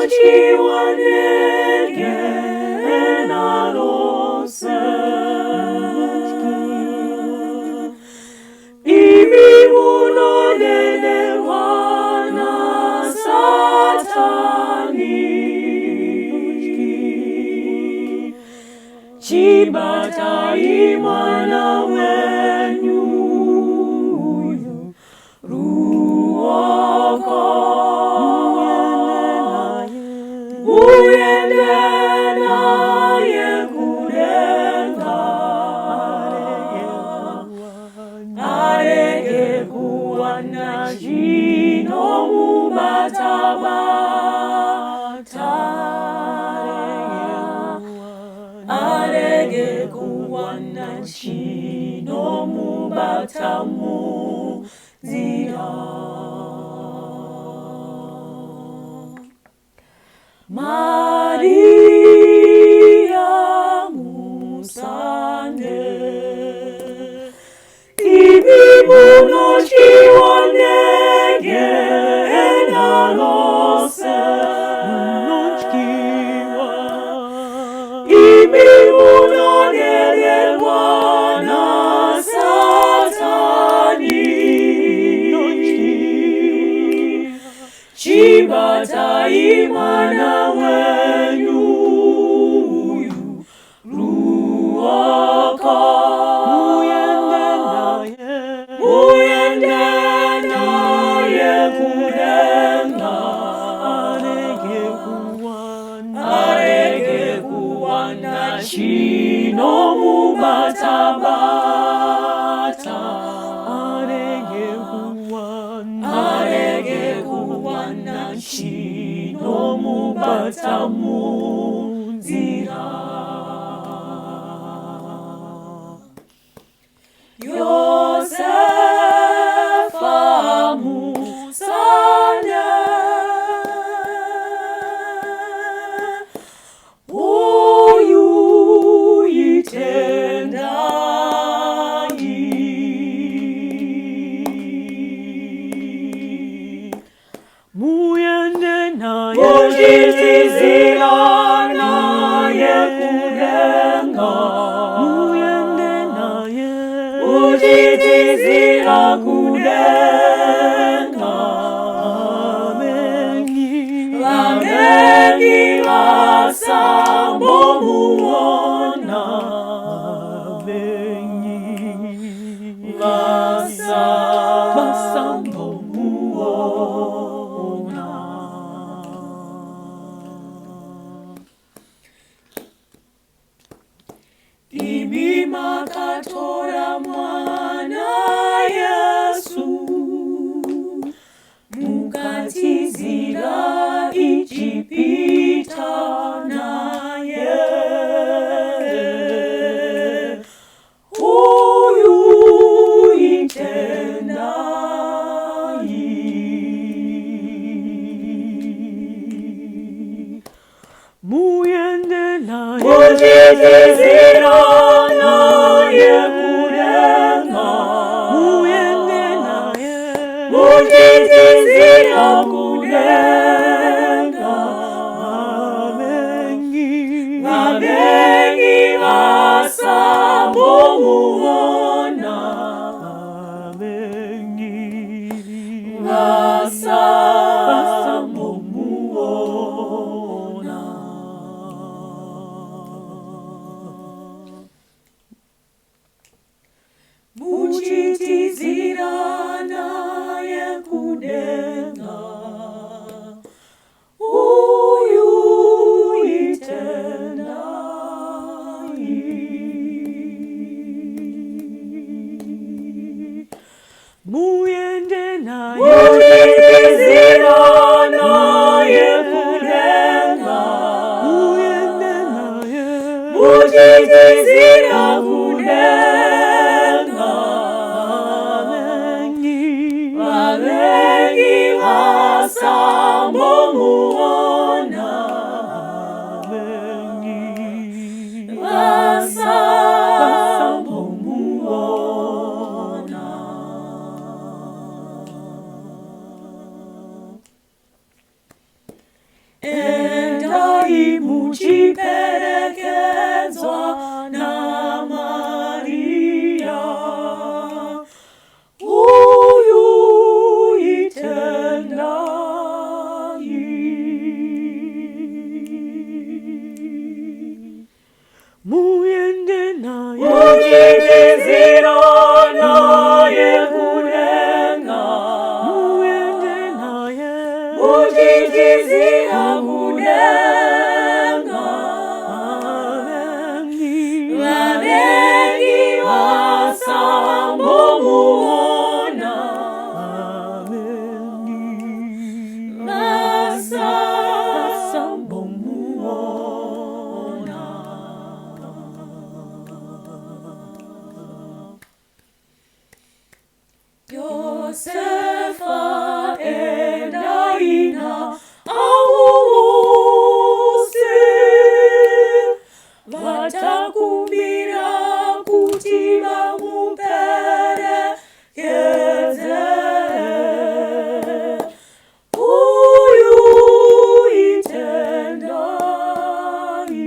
무너지와 내게 나로서 이미 무너내내 화나 사탄이 지바타이 만나웬유 나의 구ren가 나에게 구원하시 너무 바타바타 나에게 구원하시 너무 바타무지라 마리아 무산에 이미 무너지와 내게 나로서 이미 무너내내 화나 사탄이 지바타이 만나웬유 루아카 무엔데 나의 구ren가 나에게 구원하시 너무 바타바타 나에게 구원하시 너무 바타무지라 요세파 무산에 오유이 텐다이 무연데 나의 무지지지라 나의 구ren가 무지지지라 구ren가 라멘이 와사 모무원나 와사 모무원나 이미 마카토라 마나 예수 무가지지라 이집이타 나의 호유이 텐다이 무엔데 나의 무지지지라 나의 구ren가 Muchizira naye kunena, muende naye, muchizira kunena, Vaveni wasambo muona, wasambo muona. Yosefa enaina awuse vatakumbira kuti vamuperekedze uyu itendai.